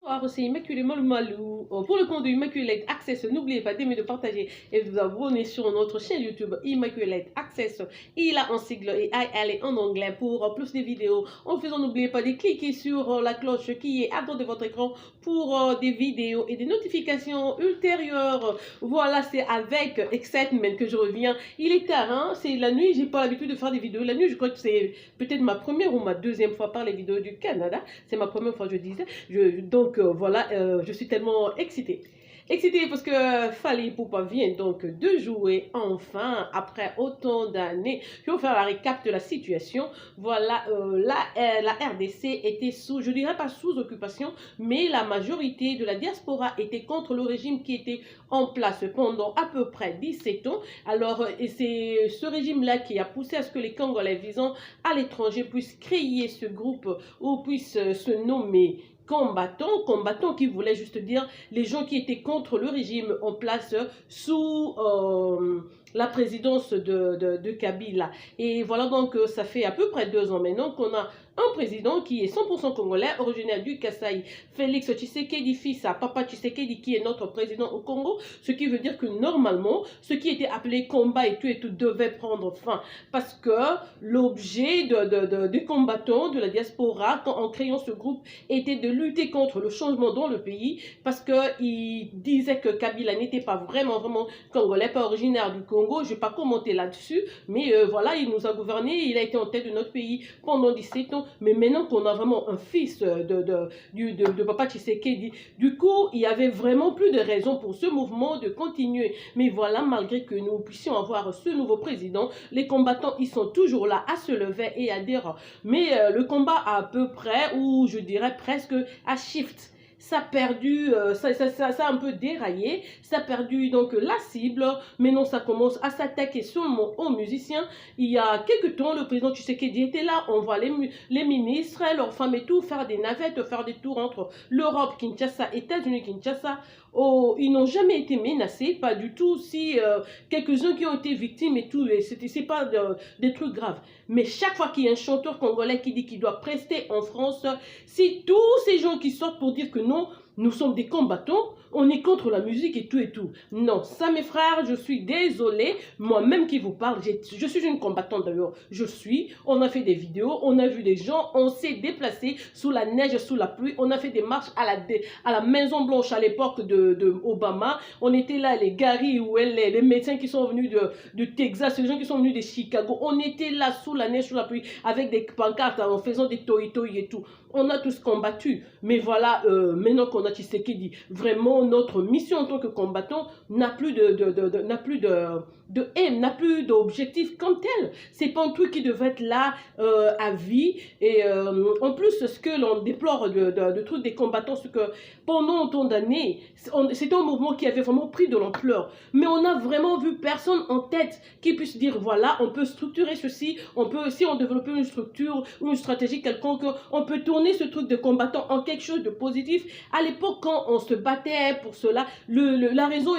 Bonsoir, c'est Immaculément Malou. Pour le compte de Immaculate Access, n'oubliez pas d'aimer, de partager et de vous abonner sur notre chaîne YouTube Immaculate Access. Il a en sigle et elle est en anglais pour plus de vidéos. En faisant, n'oubliez pas de cliquer sur la cloche qui est à droite de votre écran pour des vidéos et des notifications ultérieures. Voilà, c'est avec Excitement que je reviens. Il est tard, hein? C'est la nuit, j'ai pas l'habitude de faire des vidéos. La nuit, je crois que c'est peut-être ma première ou ma deuxième fois par les vidéos du Canada. C'est ma première fois, je disais. Voilà, je suis tellement excitée. Excitée parce que Fally Ipupa vient donc de jouer enfin après autant d'années. Je vais vous faire la récap de la situation. Voilà, la RDC était sous, je dirais pas sous occupation, mais la majorité de la diaspora était contre le régime qui était en place pendant à peu près 17 ans. Alors, et c'est ce régime-là qui a poussé à ce que les Congolais visant à l'étranger puissent créer ce groupe ou puissent se nommer combattants qui voulaient juste dire les gens qui étaient contre le régime en place sous la présidence de Kabila. Et voilà donc ça fait à peu près 2 ans maintenant qu'on a un président qui est 100% congolais, originaire du Kasaï, Félix Tshisekedi, fils à Papa Tshisekedi, qui est notre président au Congo, ce qui veut dire que normalement, ce qui était appelé combat et tout devait prendre fin, parce que l'objet des combattants de la diaspora, en créant ce groupe, était de lutter contre le changement dans le pays, parce qu'il disait que Kabila n'était pas vraiment congolais, pas originaire du Congo. Je ne vais pas commenter là-dessus, mais voilà, il nous a gouverné, il a été en tête de notre pays pendant 17 ans. Mais maintenant qu'on a vraiment un fils de Papa Tshisekedi, du coup, il y avait vraiment plus de raison pour ce mouvement de continuer. Mais voilà, malgré que nous puissions avoir ce nouveau président, les combattants, ils sont toujours là à se lever et à dire, mais le combat à peu près, ou je dirais presque à shift. Ça a perdu, ça a un peu déraillé, ça a perdu donc la cible. Maintenant, ça commence à s'attaquer seulement aux musiciens. Il y a quelques temps, le président Tshisekedi était là. On voit les ministres, leurs femmes et tout, faire des navettes, faire des tours entre l'Europe, Kinshasa, États-Unis, Kinshasa. Oh, ils n'ont jamais été menacés, pas du tout. Si quelques-uns qui ont été victimes et tout, c'est pas des trucs graves. Mais chaque fois qu'il y a un chanteur congolais qui dit qu'il doit prester en France, si tous ces gens qui sortent pour dire que non, nous sommes des combattants, on est contre la musique et tout et tout. Non, ça mes frères, je suis désolée, moi-même qui vous parle, je suis une combattante d'ailleurs, on a fait des vidéos, on a vu des gens, on s'est déplacé sous la neige, sous la pluie, on a fait des marches à la Maison Blanche à l'époque de Obama, on était là, les Gary ou les médecins qui sont venus de Texas, les gens qui sont venus de Chicago, on était là sous la neige, sous la pluie, avec des pancartes, en faisant des toi et tout. On a tous combattu, mais voilà, maintenant qu'on a Tshisekedi, vraiment notre mission en tant que combattant n'a plus de haine, n'a plus d'objectif comme tel. C'est pas un truc qui devait être là à vie. Et en plus, ce que l'on déplore de truc des combattants, c'est que pendant autant d'années, c'était un mouvement qui avait vraiment pris de l'ampleur. Mais on n'a vraiment vu personne en tête qui puisse dire voilà, on peut structurer ceci, on peut, si on développe une structure ou une stratégie quelconque, on peut tourner ce truc de combattant en quelque chose de positif. À l'époque, quand on se battait pour cela, la raison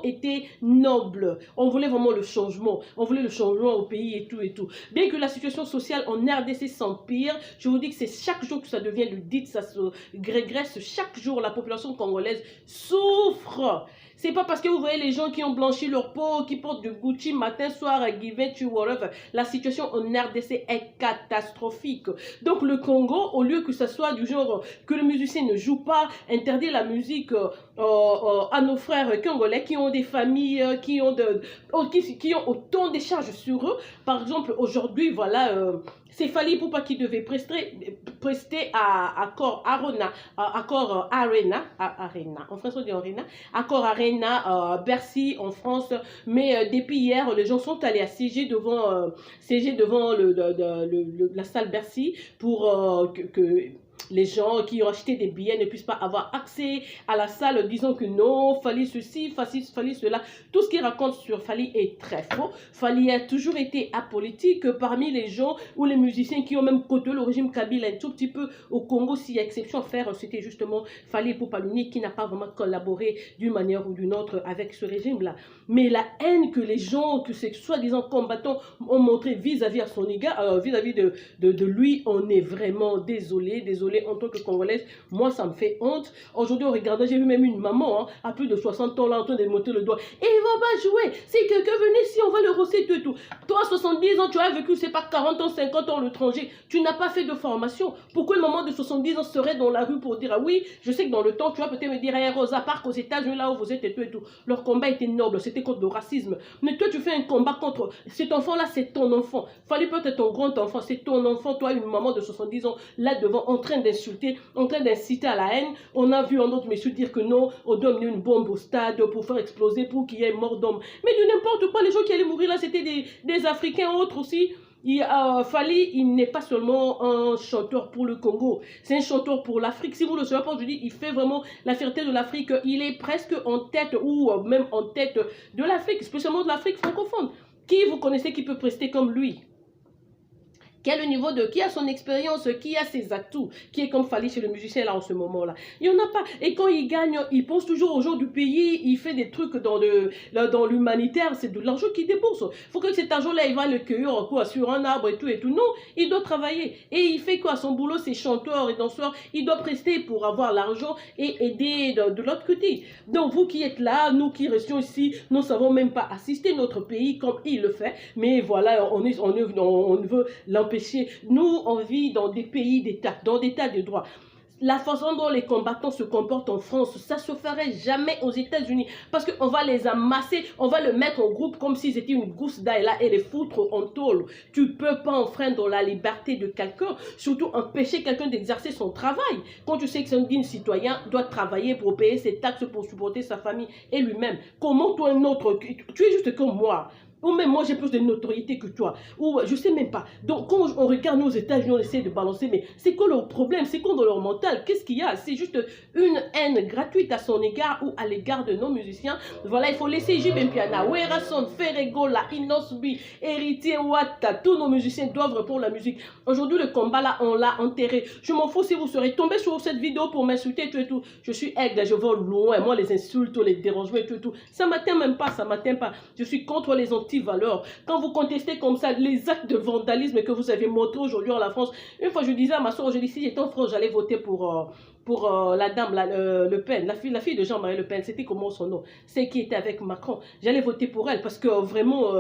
était noble. On voulait vraiment le changement. On voulait le changement au pays et tout et tout. Bien que la situation sociale en RDC s'empire, je vous dis que c'est chaque jour que ça devient le dit, ça se régresse. Chaque jour, la population congolaise souffre. C'est pas parce que vous voyez les gens qui ont blanchi leur peau, qui portent du Gucci matin, soir, Givenchy, whatever. La situation en RDC est catastrophique. Donc le Congo, au lieu que ça soit du genre que le musicien ne joue pas, interdire la musique à nos frères congolais qui ont des familles, qui ont autant de charges sur eux. Par exemple, aujourd'hui, voilà, c'est Fally Ipupa qui devait prester à Accor Arena, en France on dit Arena, Accor Arena, Bercy en France, mais depuis hier, les gens sont allés à siéger devant la salle Bercy pour que les gens qui ont acheté des billets ne puissent pas avoir accès à la salle, disant que non, Fally ceci, Fally cela. Tout ce qu'il raconte sur Fally est très faux. Fally a toujours été apolitique parmi les gens ou les musiciens qui ont même côtoyé le régime Kabila un tout petit peu au Congo. S'il y a exception à faire, c'était justement Fally Ipupa qui n'a pas vraiment collaboré d'une manière ou d'une autre avec ce régime-là. Mais la haine que les gens, que ces soi-disant combattants ont montré vis-à-vis à son égard, vis-à-vis de lui, on est vraiment désolé. désolée en tant que Congolaise, moi ça me fait honte. Aujourd'hui, regardez, j'ai vu même une maman hein, à plus de 60 ans là en train de monter le doigt. Et il va pas jouer. Si quelqu'un venait ici, on va le rosser tout et tout. Toi, 70 ans, tu as vécu, c'est pas 40 ans, 50 ans à l'étranger. Tu n'as pas fait de formation. Pourquoi une maman de 70 ans serait dans la rue pour dire, ah oui, je sais que dans le temps, tu vas peut-être me dire, hey, Rosa, part aux États-Unis, là où vous êtes et tout et tout. Leur combat était noble, c'était contre le racisme. Mais toi, tu fais un combat contre cet enfant-là, c'est ton enfant. Fallait peut-être ton grand enfant, c'est ton enfant. Toi, une maman de 70 ans, là devant, en train d'insulter, en train d'inciter à la haine. On a vu un autre monsieur dire que non, on doit amener une bombe au stade pour faire exploser, pour qu'il y ait mort d'homme. Mais de n'importe quoi, les gens qui allaient mourir là, c'était des Africains autres aussi. Fally, il n'est pas seulement un chanteur pour le Congo, c'est un chanteur pour l'Afrique. Si vous ne le savez pas, je dis, il fait vraiment la fierté de l'Afrique. Il est presque en tête, ou même en tête de l'Afrique, spécialement de l'Afrique francophone. Qui vous connaissez qui peut prester comme lui? Quel est le niveau de qui a son expérience, qui a ses atouts, qui est comme Fally chez le musicien là en ce moment-là. Il n'y en a pas. Et quand il gagne, il pense toujours aux gens du pays, il fait des trucs dans l'humanitaire, c'est de l'argent qu'il débourse. Il faut que cet argent-là, il va le cueillir quoi, sur un arbre et tout et tout. Non, il doit travailler. Et il fait quoi? Son boulot, c'est chanteur et danseur. Il doit prester pour avoir l'argent et aider de l'autre côté. Donc vous qui êtes là, nous qui restions ici, nous ne savons même pas assister notre pays comme il le fait. Mais voilà, on veut l'empêcher. Nous, on vit dans des pays d'État, dans des États de droit. La façon dont les combattants se comportent en France, ça se ferait jamais aux États-Unis. Parce qu'on va les amasser, on va le mettre en groupe comme s'ils étaient une gousse d'ail là et les foutre en tôle. Tu ne peux pas enfreindre la liberté de quelqu'un, surtout empêcher quelqu'un d'exercer son travail. Quand tu sais que c'est un digne citoyen, doit travailler pour payer ses taxes, pour supporter sa famille et lui-même. Comment toi un autre, tu es juste comme moi. Ou même moi j'ai plus de notoriété que toi. Ou je sais même pas. Donc quand on regarde nos États-Unis, on essaie de balancer, mais c'est quoi leur problème? C'est quoi dans leur mental? Qu'est-ce qu'il y a? C'est juste une haine gratuite à son égard ou à l'égard de nos musiciens. Voilà, il faut laisser J.B. Piana, Werason, Ferregola, Inosbi, Héritier, Wata, tous nos musiciens doivent répondre à la musique. Aujourd'hui, le combat là, on l'a enterré. Je m'en fous si vous serez tombé sur cette vidéo pour m'insulter tout et tout. Je suis aigle, je vole loin. Moi, les insultes, les dérangements et tout et tout. Ça m'atteint même pas, ça m'atteint pas. Je suis contre les anti-valeurs. Quand vous contestez comme ça les actes de vandalisme que vous avez montrés aujourd'hui en la France, une fois je disais à ma soeur, je dis si j'étais en France, j'allais voter pour la dame, Le Pen, la fille de Jean-Marie Le Pen, c'était comment son nom? C'est qui était avec Macron. J'allais voter pour elle parce que vraiment,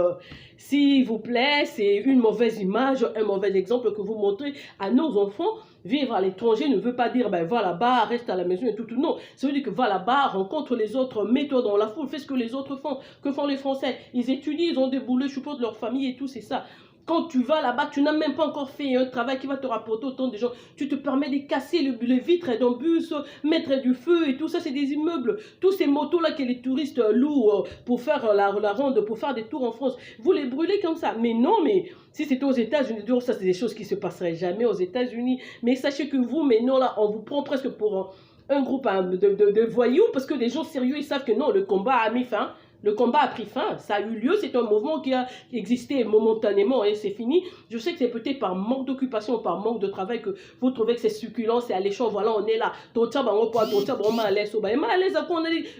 s'il vous plaît, c'est une mauvaise image, un mauvais exemple que vous montrez à nos enfants. Vivre à l'étranger ne veut pas dire, ben va là-bas, reste à la maison et tout, tout. Non, ça veut dire que va là-bas, rencontre les autres, mets-toi dans la foule, fais ce que les autres font. Que font les Français? Ils étudient, ils ont des boulots, je suppose, de leur famille et tout, c'est ça. Quand tu vas là-bas, tu n'as même pas encore fait un travail qui va te rapporter autant de gens. Tu te permets de casser les vitres d'un bus, mettre du feu et tout ça, c'est des immeubles. Tous ces motos-là que les touristes louent pour faire la ronde, pour faire des tours en France, vous les brûlez comme ça. Mais non, mais si c'était aux États-Unis, ça c'est des choses qui ne se passeraient jamais aux États-Unis. Mais sachez que vous, mais non, là, on vous prend presque pour un groupe de voyous parce que des gens sérieux, ils savent que non, le combat a mis fin. Le combat a pris fin, ça a eu lieu, c'est un mouvement qui a existé momentanément et c'est fini. Je sais que c'est peut-être par manque d'occupation, par manque de travail que vous trouvez que c'est succulent, c'est alléchant, voilà, on est là. On a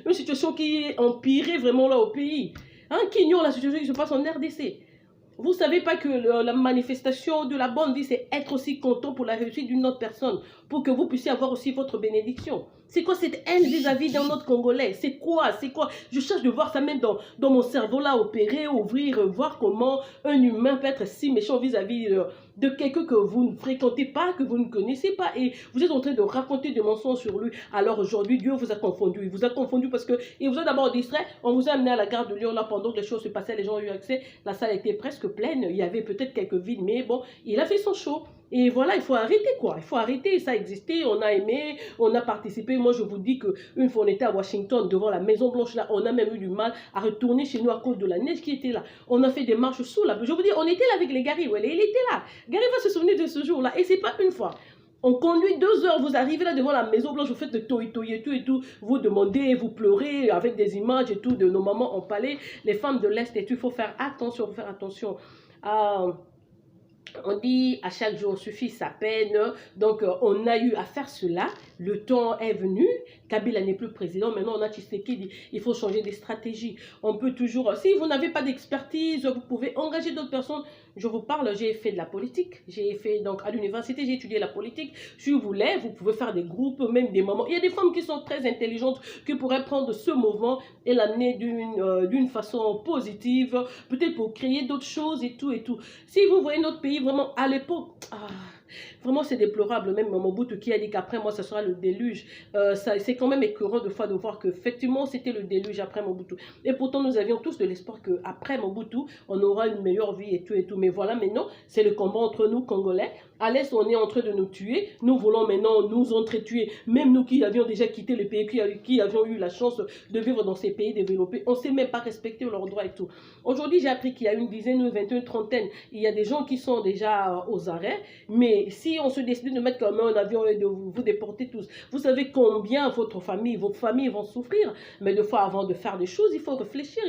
une situation qui est empirée vraiment là au pays. Hein, qui ignore la situation qui se passe en RDC. Vous ne savez pas que la manifestation de la bonne vie, c'est être aussi content pour la réussite d'une autre personne, pour que vous puissiez avoir aussi votre bénédiction. C'est quoi cette haine vis-à-vis d'un autre Congolais? C'est quoi? C'est quoi? Je cherche de voir ça même dans mon cerveau là, opérer, ouvrir, voir comment un humain peut être si méchant vis-à-vis de quelqu'un que vous ne fréquentez pas, que vous ne connaissez pas, et vous êtes en train de raconter des mensonges sur lui. Alors aujourd'hui, Dieu vous a confondu. Il vous a confondu parce qu'il vous a d'abord distrait. On vous a amené à la gare de Lyon là pendant que les choses se passaient, les gens ont eu accès. La salle était presque pleine. Il y avait peut-être quelques vides, mais bon, il a fait son show. Et voilà, il faut arrêter quoi. Il faut arrêter. Ça existait, on a aimé, on a participé. Moi, je vous dis qu'une fois on était à Washington devant la Maison Blanche là, on a même eu du mal à retourner chez nous à cause de la neige qui était là. On a fait des marches sous là. Je vous dis, on était là avec les Gary. Ouais, il était là. Gary va se souvenir de ce jour-là. Et c'est pas une fois. On conduit 2 heures, vous arrivez là devant la Maison Blanche, vous faites le toi et tout et tout, vous demandez, vous pleurez avec des images et tout de nos mamans en palais, les femmes de l'Est et tout. Il faut faire attention, On dit à chaque jour suffit sa peine. Donc, on a eu à faire cela. Le temps est venu. Kabila n'est plus président. Maintenant, on a Tshisekedi. Il faut changer des stratégies. On peut toujours... Si vous n'avez pas d'expertise, vous pouvez engager d'autres personnes. Je vous parle, j'ai fait de la politique. J'ai fait, donc, à l'université, j'ai étudié la politique. Si vous voulez, vous pouvez faire des groupes, même des mamans. Il y a des femmes qui sont très intelligentes, qui pourraient prendre ce mouvement et l'amener d'une façon positive, peut-être pour créer d'autres choses et tout et tout. Si vous voyez notre pays vraiment à l'époque... Vraiment, c'est déplorable. Même Mobutu qui a dit qu'après moi, ce sera le déluge. C'est quand même écœurant de fois de voir qu'effectivement, c'était le déluge après Mobutu. Et pourtant, nous avions tous de l'espoir qu'après Mobutu, on aura une meilleure vie et tout et tout. Mais voilà, maintenant, c'est le combat entre nous, Congolais. À l'Est, on est en train de nous tuer. Nous voulons maintenant nous entretuer. Même nous qui avions déjà quitté le pays, qui avions eu la chance de vivre dans ces pays développés, on ne sait même pas respecter leurs droits et tout. Aujourd'hui, j'ai appris qu'il y a une dizaine, une vingtaine, une trentaine. Il y a des gens qui sont déjà aux arrêts. Mais si on se décide de mettre comme un avion et de vous déporter tous, vous savez combien vos familles vont souffrir. Mais de fois, avant de faire des choses, il faut réfléchir,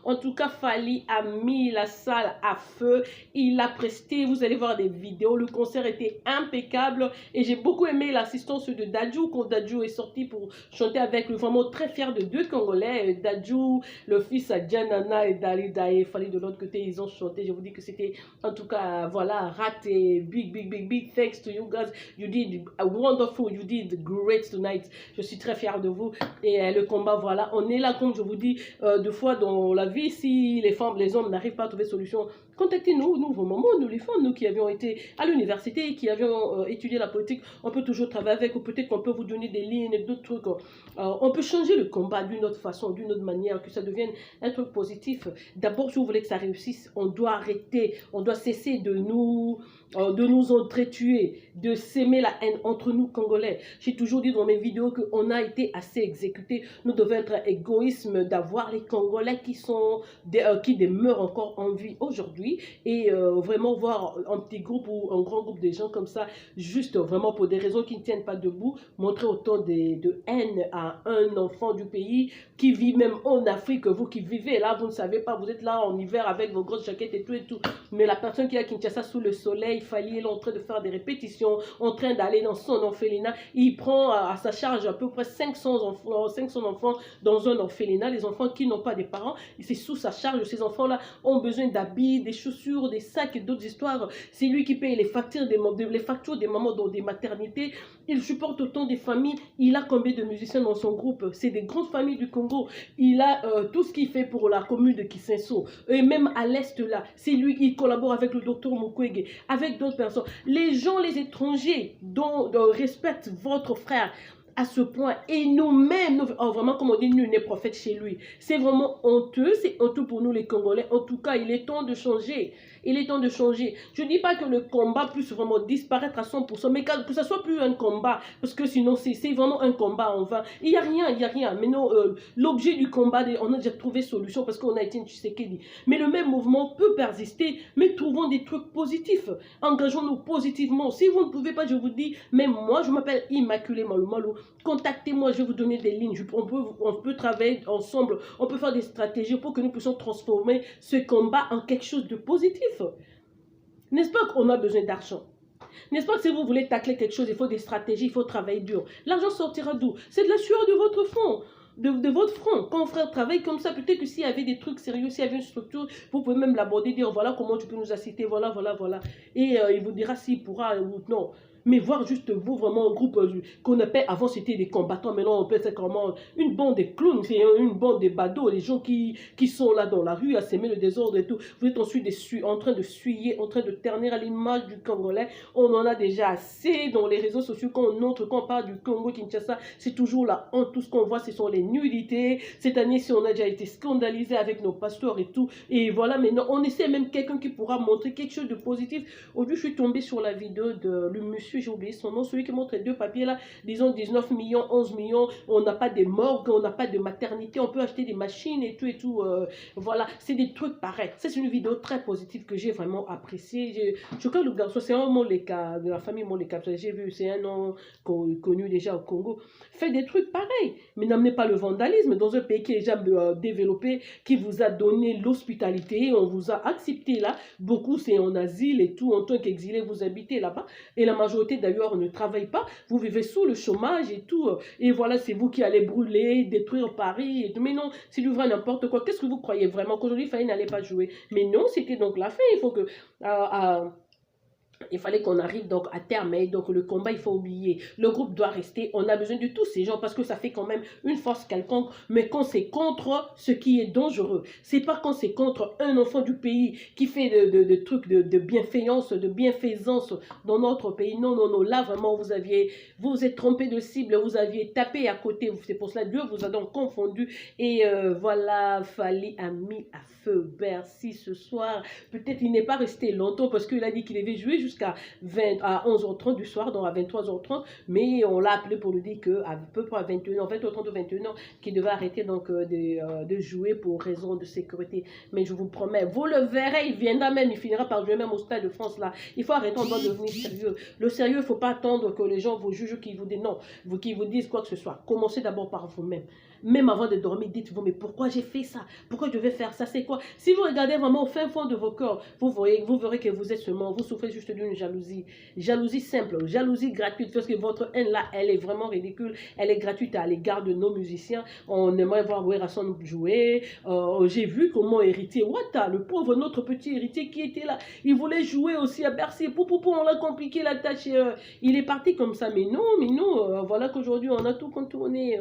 En tout cas, Fally a mis la salle à feu. Il a presté, vous allez voir des vidéos. Le concert était impeccable. Et j'ai beaucoup aimé l'assistance de Dadju, quand Dadju est sorti pour chanter avec lui. Vraiment très fier de deux Congolais. Dadju, le fils à Djanana et Dalida et Fally de l'autre côté, ils ont chanté. Je vous dis que c'était, en tout cas, voilà, raté. Big thanks to you guys. You did a wonderful, you did great tonight. Je suis très fière de vous. Et le combat, voilà, on est là, comme je vous dis, deux fois dans la vie, si les femmes, les hommes n'arrivent pas à trouver solution, contactez-nous, nous, vos mamans, nous les femmes, nous qui avions été à l'université, qui avions étudié la politique, on peut toujours travailler avec, ou peut-être qu'on peut vous donner des lignes, d'autres trucs. On peut changer le combat d'une autre façon, d'une autre manière, que ça devienne un truc positif. D'abord, si vous voulez que ça réussisse, on doit arrêter, on doit cesser de nous entretuer, de s'aimer la haine entre nous Congolais. J'ai toujours dit dans mes vidéos qu'on a été assez exécutés. Nous devons être égoïstes d'avoir les Congolais qui demeurent encore en vie aujourd'hui et vraiment voir un petit groupe ou un grand groupe de gens comme ça, juste vraiment pour des raisons qui ne tiennent pas debout, montrer autant de haine à un enfant du pays qui vit même en Afrique, vous qui vivez là, vous ne savez pas, vous êtes là en hiver avec vos grosses jaquettes et tout, mais la personne qui est à Kinshasa sous le soleil, Fally est en train de faire des répétitions, en train d'aller dans son orphelinat, il prend à sa charge à peu près 500 enfants dans un orphelinat, les enfants qui n'ont pas de parents, c'est sous sa charge, ces enfants-là ont besoin d'habits, des chaussures, des sacs et d'autres histoires, c'est lui qui paye les factures des mamans dans des maternités, il supporte autant des familles, il a combien de musiciens dans son groupe, c'est des grandes familles du Congo, il a tout ce qu'il fait pour la commune de Kisenso, et même à l'Est là, c'est lui qui collabore avec le docteur Mukwege, avec d'autres personnes. Les gens, les étrangers, dont respectent votre frère à ce point, et nous-mêmes, vraiment comme on dit, nul n'est prophète chez lui. C'est vraiment honteux, c'est honteux pour nous les Congolais. En tout cas, il est temps de changer. Il est temps de changer. Je ne dis pas que le combat puisse vraiment disparaître à 100%, mais que ce soit plus un combat, parce que sinon c'est vraiment un combat en vain. Il n'y a rien. Mais non, l'objet du combat, on a déjà trouvé solution parce qu'on a été une Tshisekedi. Mais le même mouvement peut persister, mais trouvons des trucs positifs. Engageons-nous positivement. Si vous ne pouvez pas, je vous dis, même moi, je m'appelle Immaculée Malou Malou. Contactez-moi, je vais vous donner des lignes. On peut travailler ensemble, on peut faire des stratégies pour que nous puissions transformer ce combat en quelque chose de positif. N'est-ce pas qu'on a besoin d'argent? N'est-ce pas que si vous voulez tacler quelque chose, il faut des stratégies, il faut travailler dur. L'argent sortira d'où? C'est de la sueur de votre front. De votre front. Quand un frère travaille comme ça, peut-être que s'il y avait des trucs sérieux, s'il y avait une structure, vous pouvez même l'aborder, dire voilà comment tu peux nous assister, voilà. Et il vous dira s'il pourra ou non. Mais voir juste vous, vraiment un groupe qu'on appelle, avant c'était des combattants, maintenant on appelle ça comment une bande de clowns, c'est une bande de badauds, les gens qui sont là dans la rue à s'aimer le désordre et tout. Vous êtes ensuite en train de suyer, en train de ternir à l'image du Congolais. On en a déjà assez dans les réseaux sociaux quand on parle du Congo, Kinshasa, c'est toujours la honte. Tout ce qu'on voit, ce sont les nuddités. Cette année-ci, on a déjà été scandalisé avec nos pasteurs et tout. Et voilà, maintenant, on essaie même quelqu'un qui pourra montrer quelque chose de positif. Aujourd'hui, je suis tombée sur la vidéo de le monsieur monsieur, j'ai oublié son nom, celui qui montre les deux papiers là, disons 19 millions, 11 millions, on n'a pas de morgue, on n'a pas de maternité, on peut acheter des machines et tout, voilà, c'est des trucs pareils. C'est une vidéo très positive que j'ai vraiment appréciée. Je crois que le garçon, c'est un Moleka, de la famille Moleka, j'ai vu, c'est un nom connu déjà au Congo, fait des trucs pareils, mais n'amenez pas le vandalisme dans un pays qui est déjà développé, qui vous a donné l'hospitalité, on vous a accepté là, beaucoup c'est en asile et tout, en tant qu'exilé, vous habitez là-bas, et la majorité d'ailleurs ne travaille pas, vous vivez sous le chômage et tout, et voilà, c'est vous qui allez brûler, détruire Paris, et tout. Mais non, c'est du vrai n'importe quoi. Qu'est-ce que vous croyez vraiment qu'aujourd'hui Faye n'allait pas jouer? Mais non, c'était donc la fin, il faut que... il fallait qu'on arrive donc à terme, et donc le combat, il faut oublier. Le groupe doit rester, on a besoin de tous ces gens parce que ça fait quand même une force quelconque, mais quand c'est contre ce qui est dangereux, c'est pas quand c'est contre un enfant du pays qui fait de trucs de bienfaisance, de bienfaisance dans notre pays. Non, non, non, là vraiment vous vous êtes trompé de cible, vous aviez tapé à côté, c'est pour cela Dieu vous a donc confondu, et voilà, Fally a mis à feu Bercy ce soir. Peut-être il n'est pas resté longtemps parce qu'il a dit qu'il devait jouer jusqu'à 11h30 du soir, donc à 23h30, mais on l'a appelé pour lui dire qu'à peu près à 21h, 20h30 ou 21h, qu'il devait arrêter donc de jouer pour raison de sécurité. Mais je vous promets, vous le verrez, il viendra même, il finira par jouer même au Stade de France là. Il faut arrêter, on doit devenir sérieux. Le sérieux, il ne faut pas attendre que les gens vous jugent, qu'ils vous disent non, qu'ils vous disent quoi que ce soit. Commencez d'abord par vous-même. Même avant de dormir, dites-vous, mais pourquoi j'ai fait ça? Pourquoi je vais faire ça? C'est quoi? Si vous regardez vraiment au fin fond de vos cœurs, vous verrez que vous êtes seulement, vous souffrez juste d'une jalousie. Jalousie simple, jalousie gratuite, parce que votre haine là, elle est vraiment ridicule. Elle est gratuite à l'égard de nos musiciens. On aimerait voir Werrason jouer. J'ai vu comment héritier Ouattara, le pauvre, notre petit héritier qui était là, il voulait jouer aussi à Bercy. On l'a compliqué la tâche. Il est parti comme ça. Mais non, voilà qu'aujourd'hui, on a tout contourné.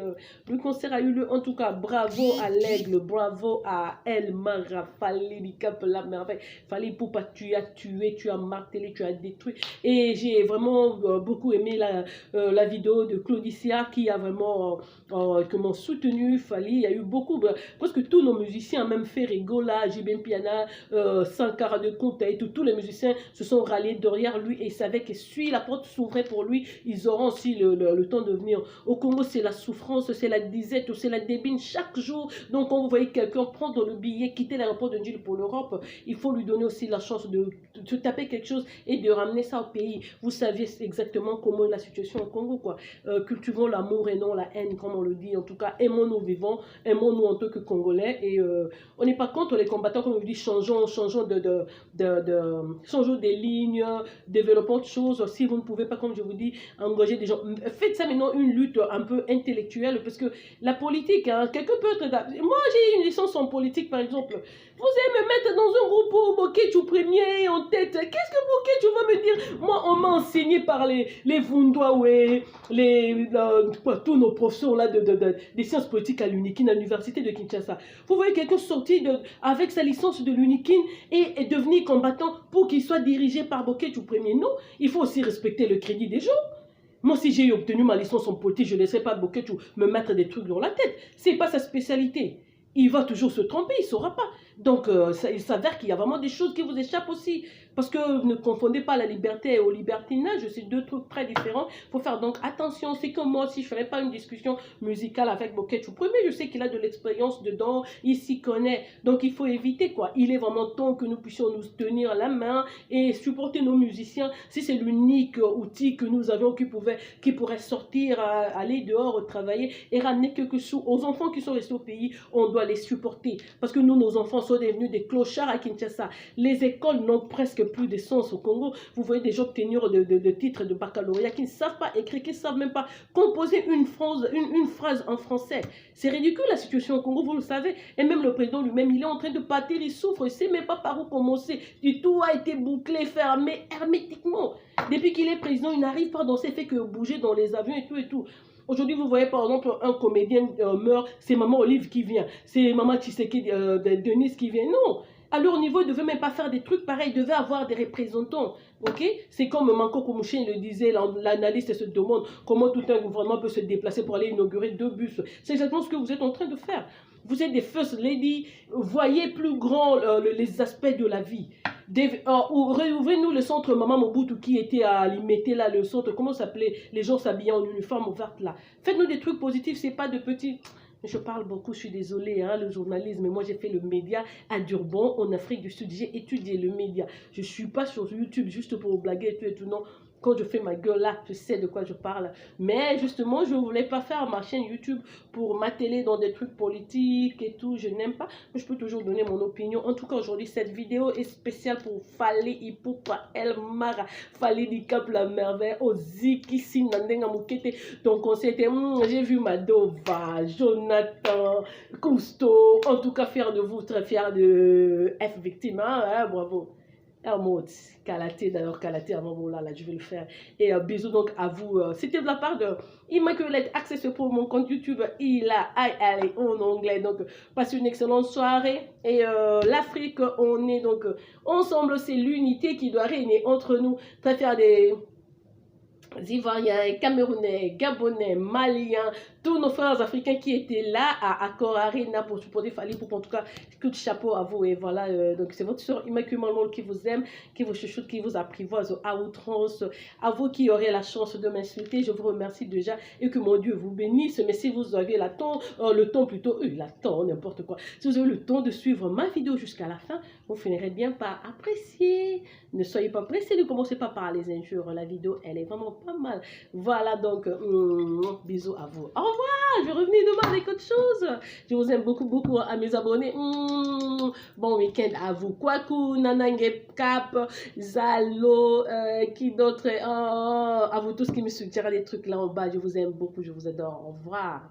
Le concert a eu lieu. En tout cas, bravo à l'Aigle, bravo à El Mara, Fally Bicap, la merveille. Fally Poupa, tu as tué, tu as martelé, tu as détruit. Et j'ai vraiment beaucoup aimé la vidéo de Claudicia qui a vraiment comment soutenu Fally. Il y a eu beaucoup, presque tous nos musiciens, même Ferregola, Jibin Piana, Sankara de Conta et tous les musiciens se sont ralliés derrière lui et savaient que si la porte s'ouvrait pour lui, ils auront aussi le temps de venir. Au Congo, c'est la souffrance, c'est la disette, c'est la débine chaque jour. Donc, quand vous voyez quelqu'un prendre le billet, quitter l'aéroport de Njili pour l'Europe, il faut lui donner aussi la chance de taper quelque chose et de ramener ça au pays. Vous saviez exactement comment est la situation au Congo, quoi. Cultivons l'amour et non la haine, comme on le dit. En tout cas, aimons-nous vivants, aimons-nous en tant que Congolais. Et on n'est pas contre les combattants, comme on dit, changeons des lignes, développons autre chose. Si vous ne pouvez pas, comme je vous dis, engager des gens, faites ça maintenant une lutte un peu intellectuelle, parce que la politique, hein, quelqu'un peut être... Moi, j'ai une licence en politique, par exemple. Vous allez me mettre dans un groupe pour Boketu premier en tête. Qu'est-ce que Boketu va me dire? Moi, on m'a enseigné par les Vundwawe, tous nos professeurs là, des sciences politiques à l'UNIKIN, à l'université de Kinshasa. Vous voyez quelqu'un sorti avec sa licence de l'UNIKIN et devenir combattant pour qu'il soit dirigé par Boketu premier. Non, il faut aussi respecter le crédit des gens. Moi, si j'ai obtenu ma licence en politique, je ne laisserai pas Boketu me mettre des trucs dans la tête. Ce n'est pas sa spécialité. Il va toujours se tromper, il ne saura pas. Donc, il s'avère qu'il y a vraiment des choses qui vous échappent aussi. Parce que ne confondez pas la liberté au libertinage, c'est deux trucs très différents. Il faut faire donc attention. C'est comme moi, si je ne ferais pas une discussion musicale avec Boketu premier, je sais qu'il a de l'expérience dedans, il s'y connaît. Donc, il faut éviter, quoi. Il est vraiment temps que nous puissions nous tenir la main et supporter nos musiciens. Si c'est l'unique outil que nous avions qui pourrait sortir, aller dehors, travailler et ramener quelque chose aux enfants qui sont restés au pays, on doit les supporter. Parce que nous, nos enfants sont devenus des clochards à Kinshasa. Les écoles n'ont presque plus de sens au Congo. Vous voyez des gens obtenir de titres de baccalauréat qui ne savent pas écrire, qui ne savent même pas composer une phrase en français. C'est ridicule la situation au Congo, vous le savez. Et même le président lui-même, il est en train de partir, il souffre, il ne sait même pas par où commencer. Tout a été bouclé, fermé hermétiquement. Depuis qu'il est président, il n'arrive pas dans ses faits que bouger dans les avions et tout et tout. Aujourd'hui, vous voyez par exemple un comédien meurt, c'est Maman Olive qui vient, c'est Maman Tshisekedi, Denise qui vient. Non, À leur niveau, ils ne devaient même pas faire des trucs pareils, ils devaient avoir des représentants. Ok? C'est comme Manko Komouchen le disait, l'analyste se demande comment tout un gouvernement peut se déplacer pour aller inaugurer 2 bus. C'est exactement ce que vous êtes en train de faire. Vous êtes des first lady, voyez plus grand les aspects de la vie. Réouvrez-nous le centre Maman Mobutu qui était à Limité, là, le centre, comment ça s'appelait? Les gens s'habillaient en uniforme ouverte là. Faites-nous des trucs positifs, c'est pas de petits... Je parle beaucoup, je suis désolée, hein, le journalisme, mais moi j'ai fait le média à Durban, en Afrique du Sud, j'ai étudié le média. Je ne suis pas sur YouTube juste pour blaguer et tout, non. Quand je fais ma gueule là, je sais de quoi je parle. Mais justement, je ne voulais pas faire ma chaîne YouTube pour m'atteler dans des trucs politiques et tout. Je n'aime pas. Mais je peux toujours donner mon opinion. En tout cas, aujourd'hui, cette vidéo est spéciale pour Fally Ipupa El Mara. Fally Dicap la merveille. Oziki Sinandenga Mukete. Donc, on s'était... j'ai vu Madova, Jonathan, Cousteau. En tout cas, fier de vous, très fier de F victime. Hein, bravo. Un mot, Kalaté, d'ailleurs, Kalaté, avant, bon, là, je vais le faire. Et bisous donc à vous. C'était de la part de Immaculate Access pour mon compte YouTube. Il a IL en anglais. Donc, passez une excellente soirée. Et l'Afrique, on est donc ensemble. C'est l'unité qui doit régner entre nous. Très fier des Ivoiriens, Camerounais, Gabonais, Maliens, tous nos frères africains qui étaient là à Accor Arena pour supporter Fally Ipupa. En tout cas, coup de chapeau à vous. Et voilà, donc c'est votre soeur Immaculée Malmol qui vous aime, qui vous chuchote, qui vous apprivoise à outrance. À vous qui aurez la chance de m'insulter, je vous remercie déjà et que mon Dieu vous bénisse. Mais si vous avez le temps plutôt, n'importe quoi. Si vous avez le temps de suivre ma vidéo jusqu'à la fin, vous finirez bien par apprécier. Ne soyez pas pressés, ne commencez pas par les injures. La vidéo, elle est vraiment pas mal. Voilà donc, bisous à vous. Au revoir, je vais revenir demain avec autre chose. Je vous aime beaucoup, beaucoup à mes abonnés. Bon week-end à vous. Kwaku, Nanange Cap, Zalo, qui d'autre? À vous tous qui me suggèrent des trucs là en bas. Je vous aime beaucoup, je vous adore. Au revoir.